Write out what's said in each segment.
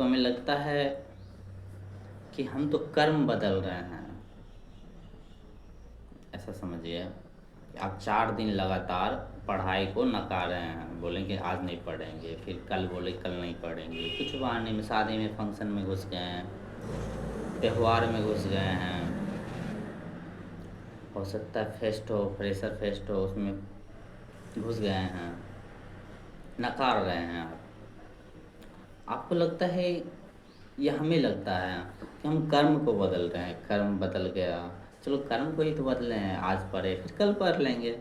तो हमें लगता है कि हम तो कर्म बदल रहे हैं। ऐसा समझिए कि आप 4 दिन लगातार पढ़ाई को नकार रहे हैं, बोलें कि आज नहीं पढ़ेंगे, फिर कल बोले कल नहीं पढ़ेंगे, कुछ बहाने में शादी में फंक्शन में घुस गए हैं, त्यौहार में घुस गए हैं, हो सकता है फेस्ट हो, फ्रेशर फेस्ट हो, उसमें घुस गए हैं, नकार रहे हैं आप। आपको लगता है या हमें लगता है कि हम कर्म को बदल रहे हैं, कर्म बदल गया, चलो कर्म को ही तो बदले हैं, आज पढ़े फिर कल पढ़ लेंगे,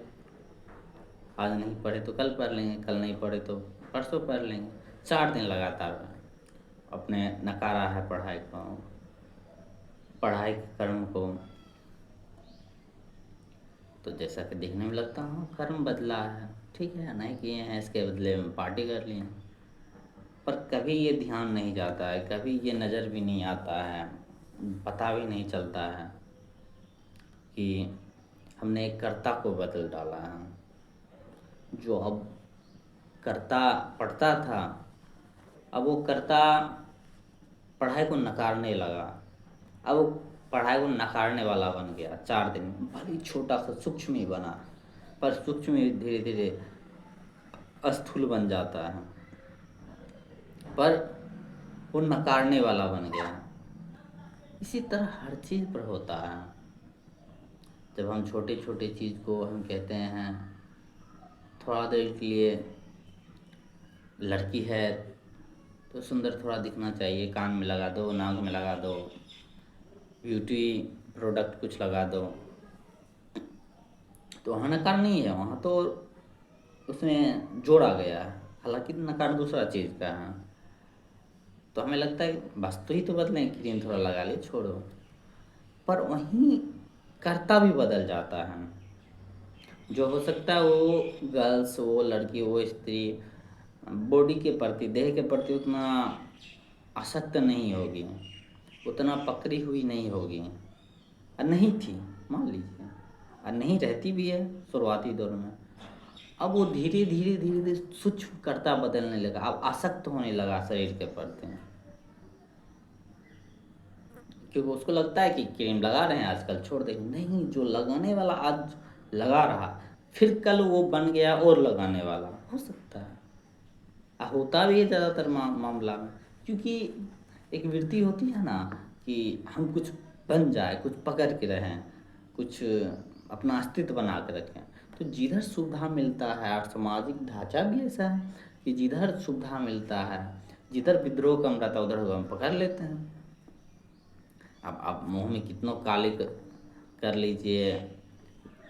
आज नहीं पढ़े तो कल पढ़ लेंगे, कल नहीं पढ़े तो परसों पढ़ लेंगे। 4 दिन लगातार अपने नकारा है पढ़ाई को, पढ़ाई के कर्म को। तो जैसा कि देखने में लगता हूँ कर्म बदला है, ठीक है, नहीं किए हैं, इसके बदले में पार्टी कर लिए हैं। पर कभी ये ध्यान नहीं जाता है, कभी ये नज़र भी नहीं आता है, पता भी नहीं चलता है कि हमने एक कर्ता को बदल डाला है। जो अब कर्ता पढ़ता था, अब वो कर्ता पढ़ाई को नकारने लगा, अब वो पढ़ाई को नकारने वाला बन गया। 4 दिन भले ही छोटा सा सूक्ष्म ही बना, पर सूक्ष्म ही धीरे धीरे स्थूल बन जाता है, पर वो नकारने वाला बन गया। इसी तरह हर चीज़ पर होता है। जब हम छोटे छोटे चीज़ को हम कहते हैं थोड़ा देर के लिए, लड़की है तो सुंदर थोड़ा दिखना चाहिए, कान में लगा दो, नाक में लगा दो, ब्यूटी प्रोडक्ट कुछ लगा दो, तो वहाँ नकार नहीं है, वहाँ तो उसमें जोड़ा गया है, हालांकि नकार दूसरा चीज़ का है। तो हमें लगता है वस्तु ही तो बदलें, क्रीम थोड़ा लगा ले छोड़ो, पर वहीं कर्ता भी बदल जाता है। जो हो सकता है वो गर्ल्स हो, लड़की हो, स्त्री बॉडी के प्रति, देह के प्रति उतना आसक्त नहीं होगी, उतना पकड़ी हुई नहीं होगी, और नहीं थी, मान लीजिए, और नहीं रहती भी है शुरुआती दौर में। अब वो धीरे धीरे धीरे धीरे सूक्ष्म कर्ता बदलने लगा, अब आसक्त होने लगा शरीर के प्रति, क्योंकि उसको लगता है कि क्रीम लगा रहे हैं आजकल, छोड़ देंगे, नहीं, जो लगाने वाला आज लगा रहा, फिर कल वो बन गया और लगाने वाला हो सकता है। होता भी है ज़्यादातर मामला में, क्योंकि एक वृत्ति होती है ना कि हम कुछ बन जाए, कुछ पकड़ के रहें, कुछ अपना अस्तित्व बना के रखें। तो जिधर सुविधा मिलता है, और सामाजिक ढांचा भी ऐसा है कि जिधर सुविधा मिलता है, जिधर विद्रोह कम रहता है, उधर हम पकड़ लेते हैं। अब आप मुंह में कितनों काले कर लीजिए,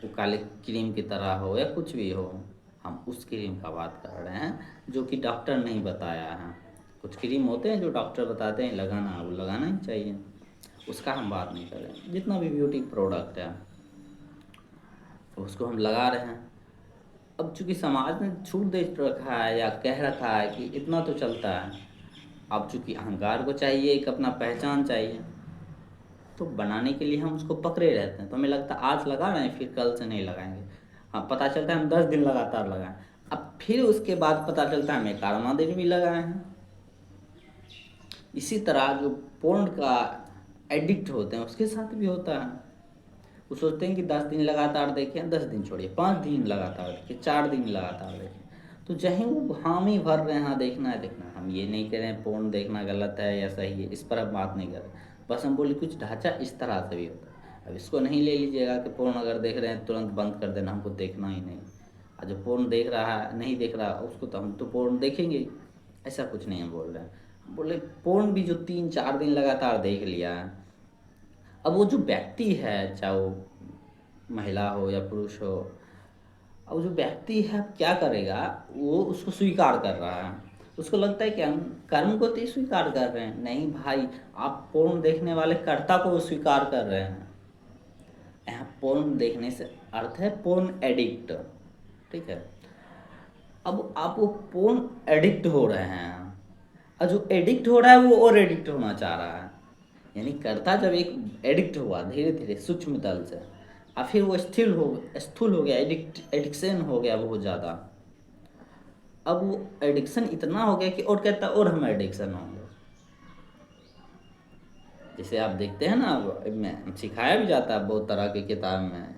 वो काले क्रीम की तरह हो या कुछ भी हो, हम उस क्रीम का बात कर रहे हैं जो कि डॉक्टर नहीं बताया है। कुछ क्रीम होते हैं जो डॉक्टर बताते हैं लगाना, वो लगाना ही चाहिए, उसका हम बात नहीं कर रहे हैं। जितना भी ब्यूटी प्रोडक्ट है उसको हम लगा रहे हैं। अब चूँकि समाज ने छूट दे रखा है या कह रखा है कि इतना तो चलता है, अब चूँकि अहंकार को चाहिए, एक अपना पहचान चाहिए, तो बनाने के लिए हम उसको पकड़े रहते हैं। तो हमें लगता है आज लगा रहे हैं, फिर कल से नहीं लगाएंगे। हाँ, पता चलता है हम 10 दिन लगातार लगाएं, अब फिर उसके बाद पता चलता है हमें 11वां दिन भी लगाए हैं। इसी तरह जो पोर्न का एडिक्ट होते हैं उसके साथ भी होता है। वो सोचते हैं कि 10 दिन लगातार देखें, 10 दिन छोड़िए, 5 दिन लगातार देखें, 4 दिन लगातार देखें, तो जहीं वो हामी भर रहे हैं, हाँ देखना है देखना है। हम ये नहीं कह रहे हैं पोर्न देखना गलत है या सही है, इस पर हम बात नहीं कर रहे, बस हम बोले कुछ ढांचा इस तरह से भी होता है। अब इसको नहीं ले लीजिएगा कि पोर्न अगर देख रहे हैं तुरंत बंद कर देना, हमको देखना ही नहीं, और जो पोर्न देख रहा है नहीं देख रहा उसको तो हम तो पोर्न देखेंगे, ऐसा कुछ नहीं हम बोल रहे हैं। बोले पोर्न भी जो 3-4 दिन लगातार देख लिया है, अब वो जो व्यक्ति है, चाहे वो महिला हो या पुरुष हो, अब जो व्यक्ति है क्या करेगा, वो उसको स्वीकार कर रहा है, उसको लगता है कि हम कर्म को तो स्वीकार कर रहे हैं, नहीं भाई, आप पोर्न देखने वाले कर्ता को स्वीकार कर रहे हैं। यहाँ पोर्न देखने से अर्थ है पोर्न एडिक्ट, ठीक है। अब आप वो पोर्न एडिक्ट हो रहे हैं, और जो एडिक्ट हो रहा है वो और एडिक्ट होना चाह रहा है, यानी कर्ता जब एक एडिक्ट हुआ धीरे धीरे सूक्ष्म तल से, और फिर वो स्थूल हो गया, एडिक्शन हो गया बहुत ज़्यादा। अब वो एडिक्शन इतना हो गया कि और कहता और हम एडिक्शन होंगे, जैसे आप देखते हैं ना, में सिखाया भी जाता है बहुत तरह की किताब में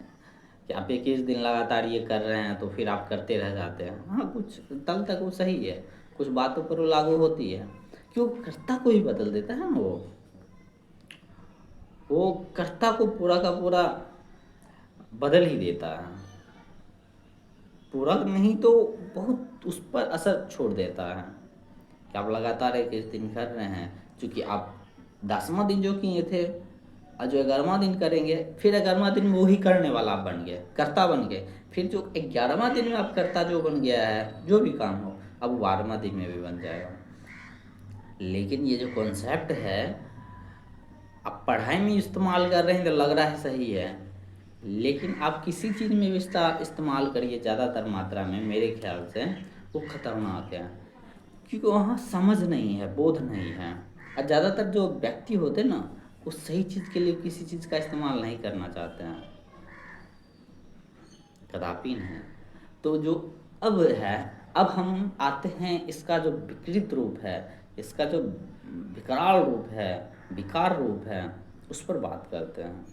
कि आप 21 दिन लगातार ये कर रहे हैं तो फिर आप करते रह जाते हैं। हाँ, कुछ तल तक वो सही है, कुछ बातों पर वो लागू होती है। क्यों, कर्ता को ही बदल देता है ना वो कर्ता को पूरा का पूरा बदल ही देता है। पूरा नहीं तो बहुत उस पर असर छोड़ देता है कि आप लगातार 21 दिन कर रहे हैं। चूँकि आप 10वां दिन जो किए थे और जो 11वां दिन करेंगे, फिर 11वां दिन में वही करने वाला आप बन गए, कर्ता बन गए। फिर जो 11वां दिन में आप कर्ता जो बन गया है, जो भी काम हो, अब 12वां दिन में भी बन जाएगा। लेकिन ये जो कॉन्सेप्ट है, आप पढ़ाई में इस्तेमाल कर रहे हैं तो लग रहा है सही है, लेकिन आप किसी चीज़ में भी इसका इस्तेमाल करिए ज़्यादातर मात्रा में, मेरे ख्याल से वो खतरनाक है। क्योंकि वहाँ समझ नहीं है, बोध नहीं है। और ज़्यादातर जो व्यक्ति होते हैं ना, वो सही चीज़ के लिए किसी चीज़ का इस्तेमाल नहीं करना चाहते हैं, कदापि नहीं। तो जो अब है, अब हम आते हैं इसका जो विकृत रूप है, इसका जो विकराल रूप है, विकार रूप है, उस पर बात करते हैं।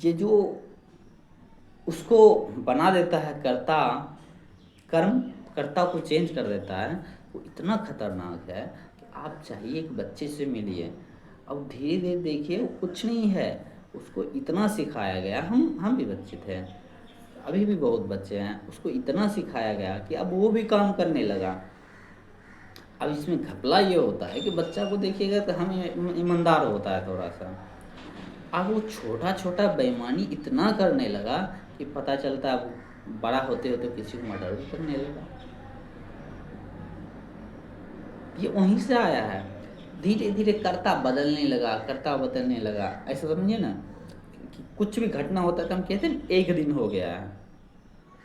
ये जो उसको बना देता है कर्ता, कर्म कर्ता को चेंज कर देता है, वो इतना खतरनाक है कि आप चाहिए एक बच्चे से मिलिए, अब धीरे धीरे देखिए वो कुछ नहीं है, उसको इतना सिखाया गया, हम भी बच्चे थे, अभी भी बहुत बच्चे हैं, उसको इतना सिखाया गया कि अब वो भी काम करने लगा। अब इसमें घपला ये होता है कि बच्चा को देखिएगा तो हम ईमानदार होता है थोड़ा सा, अब वो छोटा छोटा बेईमानी इतना करने लगा कि पता चलता है अब बड़ा होते होते किसी को मर्डर भी करने लगा। ये वहीं से आया है, धीरे धीरे कर्ता बदलने लगा, कर्ता बदलने लगा। ऐसा समझिए ना कि कुछ भी घटना होता था, हम कहते हैं एक दिन हो गया है,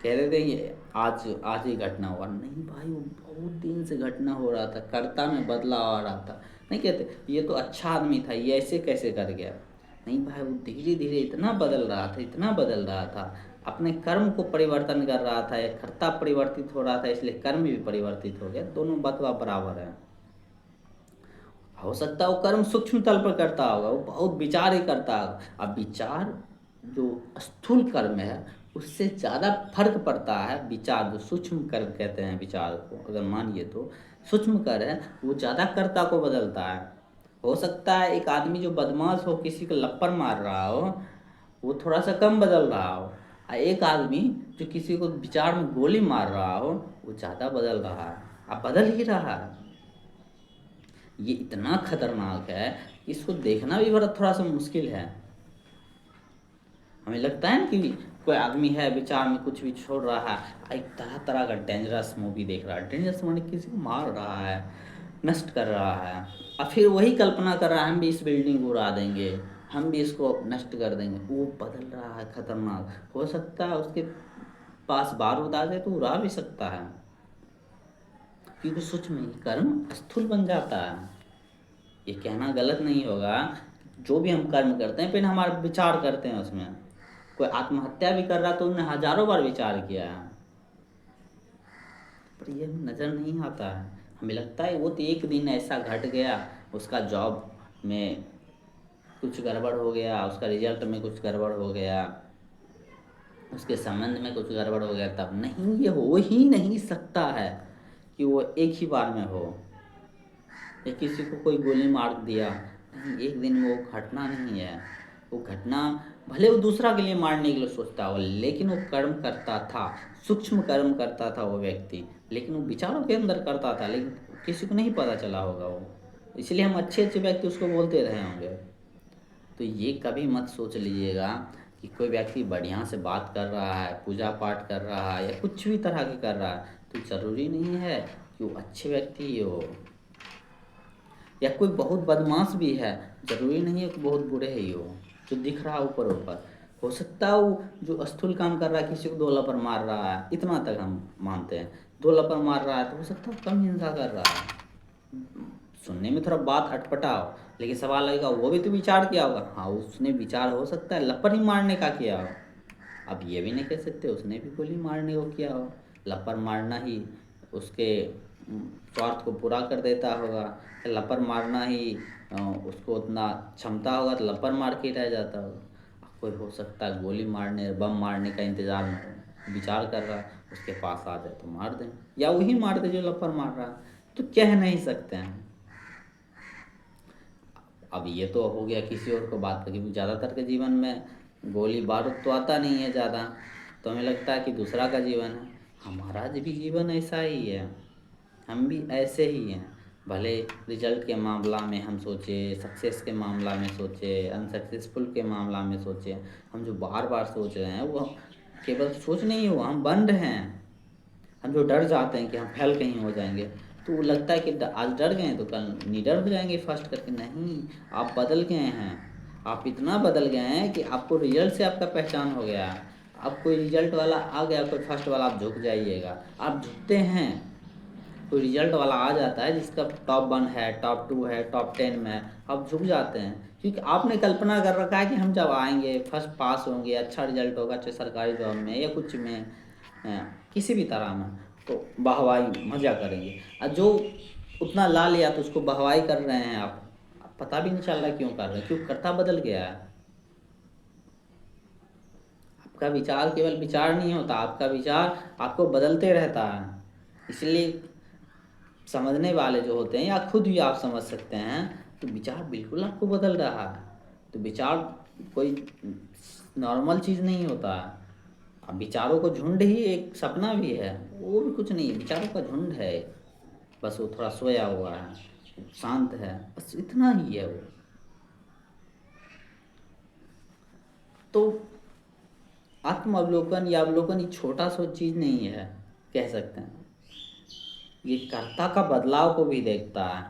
कह रहे थे ये आज आज ही घटना हुआ, नहीं भाई वो बहुत दिन से घटना हो रहा था, कर्ता में बदलाव आ रहा था। नहीं कहते ये तो अच्छा आदमी था, ये ऐसे कैसे कर गया, नहीं भाई वो धीरे धीरे इतना बदल रहा था, इतना बदल रहा था, अपने कर्म को परिवर्तन कर रहा था, या कर्ता परिवर्तित हो रहा था इसलिए कर्म भी परिवर्तित हो गया, दोनों बतवा बराबर है। हो सकता है वो कर्म सूक्ष्म तल पर करता होगा, वो बहुत विचार ही करता होगा। अब विचार जो स्थूल कर्म है उससे ज़्यादा फर्क पड़ता है विचार, जो सूक्ष्म कर्म कहते हैं विचार को, अगर मानिए तो सूक्ष्म कर्म है वो ज़्यादा कर्ता को बदलता है। हो सकता है एक आदमी जो बदमाश हो, किसी को लप्पर मार रहा हो, वो थोड़ा सा कम बदल रहा हो, और एक आदमी जो किसी को विचार में गोली मार रहा हो, वो ज़्यादा बदल रहा है, अब बदल ही रहा है। ये इतना खतरनाक है कि इसको देखना भी बड़ा थोड़ा सा मुश्किल है। हमें लगता है ना कि कोई आदमी है विचार में कुछ भी छोड़ रहा है, एक तरह तरह का डेंजरस मूवी देख रहा है, डेंजरस माने किसी को मार रहा है, नष्ट कर रहा है, और फिर वही कल्पना कर रहा है हम भी इस बिल्डिंग को उड़ा देंगे, हम भी इसको नष्ट कर देंगे। वो बदल रहा है खतरनाक, हो सकता है उसके पास बारूद आ जाए तो उड़ा भी सकता है, क्योंकि सूक्ष्म कर्म स्थूल बन जाता है। ये कहना गलत नहीं होगा, जो भी हम कर्म करते हैं पहले हमारा विचार करते हैं उसमें। कोई आत्महत्या भी कर रहा तो उन्होंने हजारों बार विचार किया है, पर ये नज़र नहीं आता है। हमें लगता है वो तो एक दिन ऐसा घट गया, उसका जॉब में कुछ गड़बड़ हो गया, उसका रिजल्ट में कुछ गड़बड़ हो गया, उसके संबंध में कुछ गड़बड़ हो गया, तब नहीं, ये हो ही नहीं सकता है कि वो एक ही बार में हो। या किसी को कोई गोली मार दिया, नहीं, एक दिन में वो घटना नहीं है। वो घटना भले वो दूसरा के लिए मारने के लिए सोचता हो, लेकिन वो कर्म करता था, सूक्ष्म कर्म करता था वो व्यक्ति, लेकिन वो विचारों के अंदर करता था, लेकिन किसी को नहीं पता चला होगा वो, इसलिए हम अच्छे अच्छे व्यक्ति उसको बोलते रहे होंगे। तो ये कभी मत सोच लीजिएगा कि कोई व्यक्ति बढ़िया से बात कर रहा है, पूजा पाठ कर रहा है, या कुछ भी तरह की कर रहा है, तो ज़रूरी नहीं है कि वो अच्छे व्यक्ति ही हो। या कोई बहुत बदमाश भी है, ज़रूरी नहीं है कि बहुत बुरे ही हो, जो दिख रहा है ऊपर ऊपर। हो सकता है वो जो स्थूल काम कर रहा है, किसी को 2 लपड़ मार रहा है, इतना तक हम मानते हैं, 2 लपड़ मार रहा है तो हो सकता है कम हिंसा कर रहा है। सुनने में थोड़ा बात अटपटा हो, लेकिन सवाल लगेगा वो भी तो विचार किया होगा, हाँ उसने विचार हो सकता है लपड़ ही मारने का किया हो। अब ये भी नहीं कह सकते उसने भी गोली मारने को किया हो, लपड़ मारना ही उसके स्वार्थ को पूरा कर देता होगा, लपर मारना ही उसको उतना क्षमता होगा तो लपर मार के रह जाता होगा। कोई हो सकता है गोली मारने बम मारने का इंतज़ार में हो, विचार कर रहा है, उसके पास आ जाए तो मार दें, या वही मार दे जो लपर मार रहा है, तो कह नहीं सकते हैं। अब ये तो हो गया किसी और को बात, क्योंकि ज़्यादातर के जीवन में गोली बारूद तो आता नहीं है ज़्यादा, तो हमें लगता है कि दूसरा का जीवन है। हमारा भी जीवन ऐसा ही है, हम भी ऐसे ही हैं। भले रिजल्ट के मामला में हम सोचे, सक्सेस के मामला में सोचे, अनसक्सेसफुल के मामला में सोचे, हम जो बार बार सोच रहे हैं वो केवल सोच नहीं हुआ, हम बन रहे हैं। हम जो डर जाते हैं कि हम फेल कहीं हो जाएंगे, तो वो लगता है कि आज डर गए हैं तो कल निडर हो जाएंगे फर्स्ट करके। नहीं, आप बदल गए हैं, आप इतना बदल गए हैं कि आपको रिजल्ट से आपका पहचान हो गया। अब कोई रिजल्ट वाला आ गया, कोई फर्स्ट वाला, आप झुक जाइएगा, आप झुकते हैं। कोई रिजल्ट वाला आ जाता है जिसका टॉप 1 है, टॉप 2 है, टॉप 10 में है, आप झुक जाते हैं, क्योंकि आपने कल्पना कर रखा है कि हम जब आएंगे फर्स्ट पास होंगे, अच्छा रिजल्ट होगा, चाहे सरकारी जॉब में या कुछ में, किसी भी तरह में, तो वाहवाही मज़ा करेंगे। और जो उतना ला लिया तो उसको वाहवाही कर रहे हैं आप पता भी नहीं चल रहा क्यों कर रहे हैं, क्यों करता बदल गया है। आपका विचार केवल विचार नहीं होता, आपका विचार आपको बदलते रहता है। इसलिए समझने वाले जो होते हैं, या खुद भी आप समझ सकते हैं, तो विचार बिल्कुल आपको बदल रहा है। तो विचार कोई नॉर्मल चीज़ नहीं होता है। अब विचारों को झुंड ही एक सपना भी है, वो भी कुछ नहीं, विचारों का झुंड है, बस वो थोड़ा सोया हुआ है, शांत है, बस इतना ही है वो। तो आत्म अवलोकन या अवलोकन ये छोटा सा चीज़ नहीं है, कह सकते हैं। ये कर्ता का बदलाव को भी देखता है,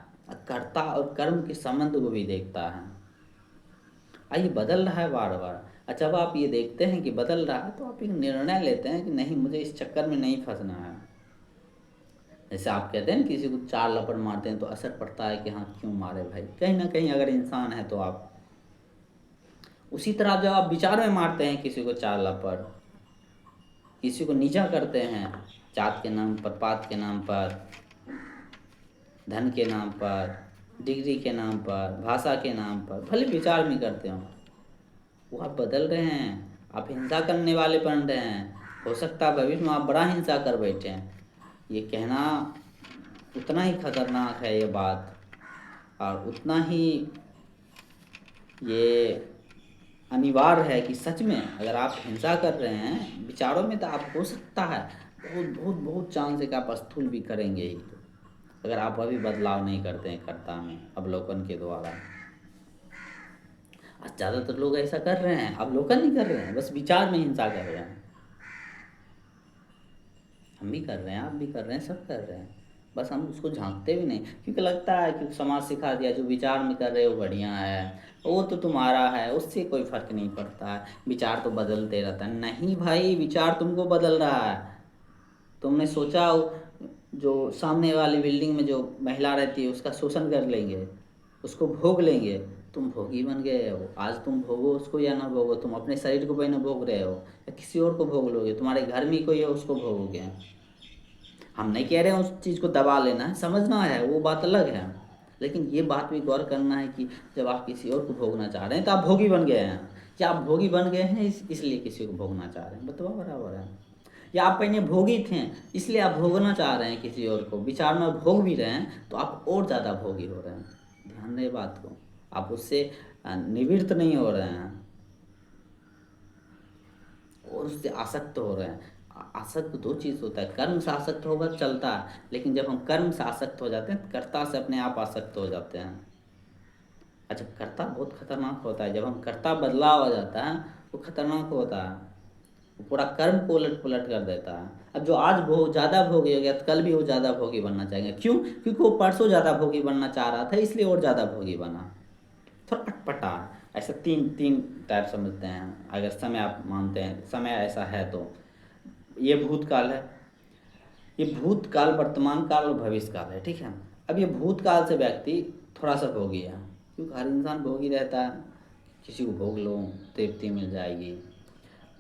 कर्ता और कर्म के संबंध को भी देखता है। ये बदल रहा है बार बार। अच्छा, जब आप ये देखते हैं कि बदल रहा है, तो आप एक निर्णय लेते हैं कि नहीं, मुझे इस चक्कर में नहीं फंसना है। जैसे आप कहते हैं किसी को 4 लपड़ मारते हैं तो असर पड़ता है कि हाँ क्यों मारे भाई, कहीं ना कहीं अगर इंसान है तो आप उसी तरह जब आप विचार में मारते हैं किसी को 4 लपड़, किसी को नीचा करते हैं, जात के नाम पर, पात के नाम पर, धन के नाम पर, डिग्री के नाम पर, भाषा के नाम पर, भले विचार में करते हो, वो आप बदल रहे हैं, आप हिंसा करने वाले बन रहे हैं। हो सकता है भविष्य में आप बड़ा हिंसा कर बैठे हैं। ये कहना उतना ही खतरनाक है ये बात, और उतना ही ये अनिवार्य है कि सच में अगर आप हिंसा कर रहे हैं विचारों में, तो आप हो सकता है बहुत बहुत बहुत चांस है कि आप स्थूल भी करेंगे ही, अगर आप अभी बदलाव नहीं करते हैं कर्ता में अवलोकन के द्वारा। ज़्यादातर लोग ऐसा कर रहे हैं, अवलोकन नहीं कर रहे हैं, बस विचार में हिंसा कर रहे हैं। हम भी कर रहे हैं, आप भी कर रहे हैं, सब कर रहे हैं, बस हम उसको झांकते भी नहीं, क्योंकि लगता है कि समाज सिखा दिया जो विचार में कर रहे हो बढ़िया है, वो तो तुम्हारा है, उससे कोई फर्क नहीं पड़ता है, विचार तो बदलते रहता है। नहीं भाई, विचार तुमको बदल रहा है। तुमने सोचा जो सामने वाली बिल्डिंग में जो महिला रहती है उसका शोषण कर लेंगे, उसको भोग लेंगे, तुम भोगी बन गए हो। आज तुम भोगो उसको या ना भोगो, तुम अपने शरीर को पहले भोग रहे हो या किसी और को भोग लोगे, तुम्हारे घर में कोई है उसको भोगोगे। हम नहीं कह रहे हैं उस चीज़ को दबा लेना है, समझना है, वो बात अलग है, लेकिन ये बात भी गौर करना है कि जब आप किसी और को भोगना चाह रहे हैं तो आप भोगी बन गए हैं, या आप भोगी बन गए हैं इसलिए किसी को भोगना चाह रहे हैं, बतवा बराबर है। या आप पहले भोगी थे इसलिए आप भोगना चाह रहे हैं किसी और को, विचार में भोग भी रहे हैं तो आप और ज़्यादा भोगी हो रहे हैं। ध्यान दें बात को, आप उससे निवृत्त नहीं हो रहे हैं और उससे आसक्त हो रहे हैं। आसक्त दो चीज़ होता है, कर्म से आसक्त होगा चलता है, लेकिन जब हम कर्म से आसक्त हो जाते हैं तो कर्ता से अपने आप आसक्त हो जाते हैं। अच्छा, कर्ता बहुत खतरनाक होता है, जब हम कर्ता बदलाव हो जाता है वो खतरनाक होता है, वो पूरा कर्म को उलट पुलट कर देता है। अब जो आज ज़्यादा भोगी हो गया तो कल भी वो ज़्यादा भोगी बनना चाहेंगे, क्यों? क्योंकि वो परसों ज़्यादा भोगी बनना चाह रहा था इसलिए और ज़्यादा भोगी बना। थोड़ा अटपटा, ऐसे तीन तीन टाइप समझते हैं, अगर समय आप मानते हैं समय ऐसा है तो ये भूतकाल है, ये भूतकाल, वर्तमान काल और भविष्य काल है, ठीक है। अब ये भूतकाल से व्यक्ति थोड़ा सा भोगी है, क्योंकि हर इंसान भोगी रहता है, किसी को भोग लो तृप्ति मिल जाएगी।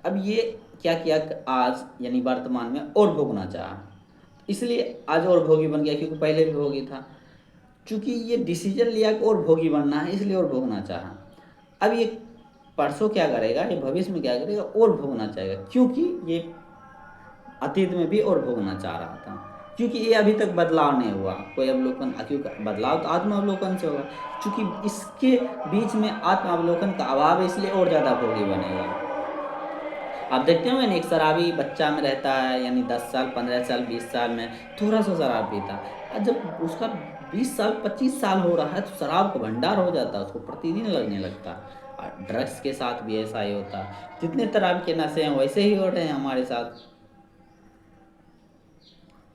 अब ये क्या किया आज यानी वर्तमान में और भोगना चाहा, इसलिए आज और भोगी बन गया, क्योंकि पहले भी भोगी था। चूंकि ये डिसीजन लिया कि और भोगी बनना है, इसलिए और भोगना चाहा। अब ये परसों क्या करेगा, ये भविष्य में क्या करेगा, और भोगना चाहेगा, क्योंकि ये अतीत में भी और भोगना चाह रहा था, क्योंकि ये अभी तक बदलाव नहीं हुआ कोई अवलोकन। क्योंकि बदलाव तो आत्म अवलोकन से होगा, क्योंकि इसके बीच में आत्म अवलोकन का अभाव है, इसलिए और ज़्यादा भोगी बनेगा। आप देखते हो ना, एक शराबी बच्चा में रहता है, यानी 10 साल 15 साल 20 साल में थोड़ा सा शराब पीता है, और जब उसका 20 साल 25 साल हो रहा है तो शराब का भंडार हो जाता है, उसको प्रतिदिन लगने लगता है। और ड्रग्स के साथ भी ऐसा ही होता है, जितने तरह के नशे हैं वैसे ही हो रहे हैं हमारे साथ।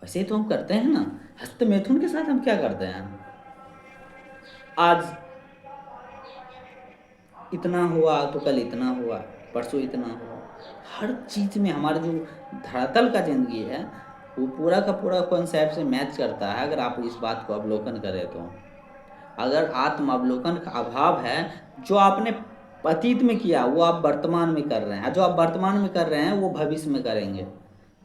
वैसे ही तो हम करते हैं ना, हस्त मैथुन के साथ हम क्या करते हैं, आज इतना हुआ तो कल इतना हुआ, परसों इतना हुआ। हर चीज़ में हमारे जो धरातल का ज़िंदगी है, वो पूरा का पूरा कॉन्सेप्ट से मैच करता है, अगर आप इस बात को अवलोकन करें तो। अगर आत्म अवलोकन का अभाव है, जो आपने अतीत में किया वो आप वर्तमान में कर रहे हैं, जो आप वर्तमान में कर रहे हैं वो भविष्य में करेंगे।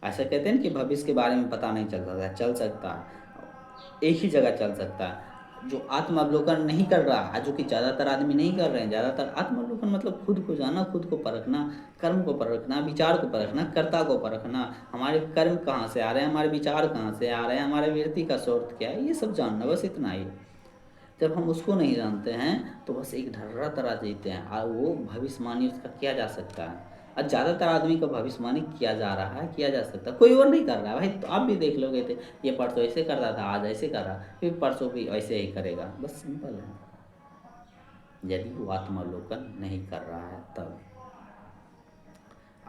ऐसा कहते हैं ना कि भविष्य के बारे में पता नहीं चल सकता, चल सकता है, एक ही जगह चल सकता है। जो आत्म अवलोकन नहीं कर रहा है, जो कि ज़्यादातर आदमी नहीं कर रहे हैं, ज़्यादातर आत्म अवलोकन मतलब खुद को जाना, खुद को परखना, कर्म को परखना, विचार को परखना, कर्ता को परखना, हमारे कर्म कहाँ से आ रहे हैं, हमारे विचार कहाँ से आ रहे हैं, हमारे वृत्ति का स्रोत क्या है, ये सब जानना, बस इतना ही। जब हम उसको नहीं जानते हैं तो बस एक ढर्रा तरह जीते हैं, और वो भविष्यवाणी उसका किया जा सकता है। और ज़्यादातर आदमी का भविष्यवाणी किया जा रहा है, किया जा सकता है, कोई और नहीं कर रहा है भाई। तो आप भी देख लोगे थे, ये परसों ऐसे कर रहा था, आज ऐसे कर रहा, फिर परसों भी ऐसे ही करेगा, बस सिंपल है। यदि वो आत्मावलोकन नहीं कर रहा है तब।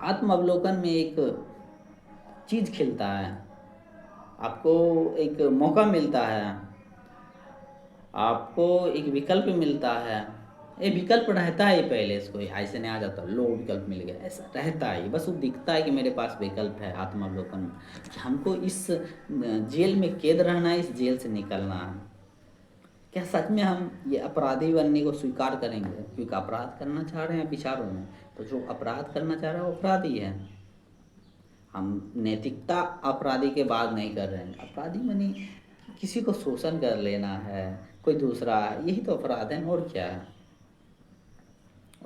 आत्मावलोकन में एक चीज़ खिलता है, आपको एक मौका मिलता है, आपको एक विकल्प मिलता है। ये विकल्प रहता है पहले, इसको ऐसे नहीं आ जाता लो विकल्प मिल गया, ऐसा रहता है, बस वो दिखता है कि मेरे पास विकल्प है आत्मावलोकन में, कि हमको इस जेल में कैद रहना है, इस जेल से निकलना है। क्या सच में हम ये अपराधी बनने को स्वीकार करेंगे, क्योंकि अपराध करना चाह रहे हैं विचारों में, तो जो अपराध करना चाह रहा है वो अपराधी है। हम नैतिकता अपराधी के बाद नहीं कर रहे हैं, अपराधी मानी किसी को शोषण कर लेना है, कोई दूसरा, यही तो अपराध है, और क्या है,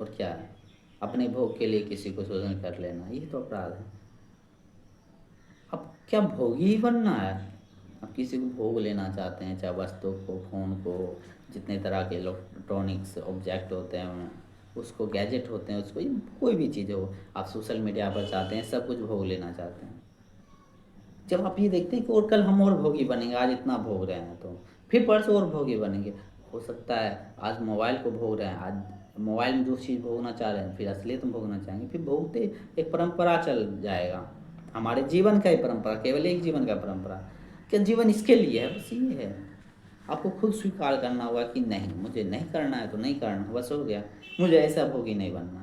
और क्या है, अपने भोग के लिए किसी को शोषण कर लेना, यही तो अपराध है। अब क्या भोगी ही बनना है, अब किसी को भोग लेना चाहते हैं, चाहे वस्तु को, फ़ोन को, जितने तरह के इलेक्ट्रॉनिक्स ऑब्जेक्ट होते हैं, उसको गैजेट होते हैं, उसको कोई भी चीज़ हो, आप सोशल मीडिया पर चाहते हैं, सब कुछ भोग लेना चाहते हैं। जब आप ये देखते हैं कि और कल हम और भोगी बनेंगे, आज इतना भोग रहे हैं तो फिर परसों और भोगी बनेंगे, हो सकता है आज मोबाइल को भोग रहे हैं, आज मोबाइल में जो चीज़ भोगना चाह रहे हैं, फिर असलियत में भोगना चाहेंगे, फिर भोगते एक परंपरा चल जाएगा, हमारे जीवन का ही परंपरा, केवल एक जीवन का परंपरा। क्या जीवन इसके लिए है, बस ये है। आपको खुद स्वीकार करना होगा कि नहीं, मुझे नहीं करना है तो नहीं करना, बस हो गया, मुझे ऐसा भोगी नहीं बनना।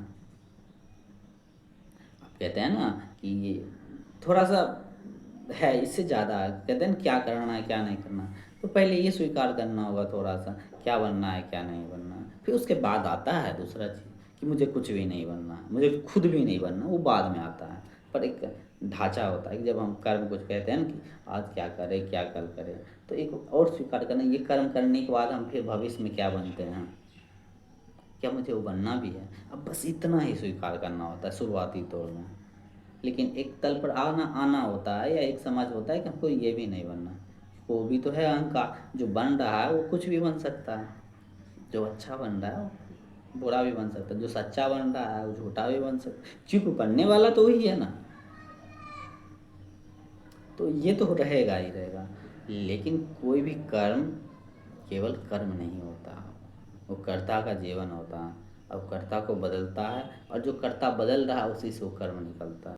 आप कहते हैं ना कि ये थोड़ा सा है, इससे ज़्यादा कहते हैं ना क्या करना है क्या नहीं करना, तो पहले ये स्वीकार करना होगा थोड़ा सा, क्या बनना है क्या नहीं बनना है, फिर उसके बाद आता है दूसरा चीज़ कि मुझे कुछ भी नहीं बनना है, मुझे खुद भी नहीं बनना, वो बाद में आता है। पर एक ढांचा होता है कि जब हम कर्म कुछ कहते हैं ना कि आज क्या करें क्या कल करें, तो एक और स्वीकार करना, ये कर्म करने के बाद हम फिर भविष्य में क्या बनते हैं, क्या मुझे वो बनना भी है, अब बस इतना ही स्वीकार करना होता है शुरुआती तौर में। लेकिन एक तल पर आना आना होता है, या एक समझ होता है कि हमको ये भी नहीं बनना, वो भी तो है अहंकार, जो बन रहा है वो कुछ भी बन सकता है, जो अच्छा बन रहा है वो बुरा भी बन सकता है, जो सच्चा बन रहा है वो झूठा भी बन सकता है, क्योंकि बनने वाला तो वही है ना। तो ये तो रहेगा ही रहेगा, लेकिन कोई भी कर्म केवल कर्म नहीं होता, वो कर्ता का जीवन होता है। अब कर्ता को बदलता है, और जो कर्ता बदल रहा है उसी से वो कर्म निकलता है।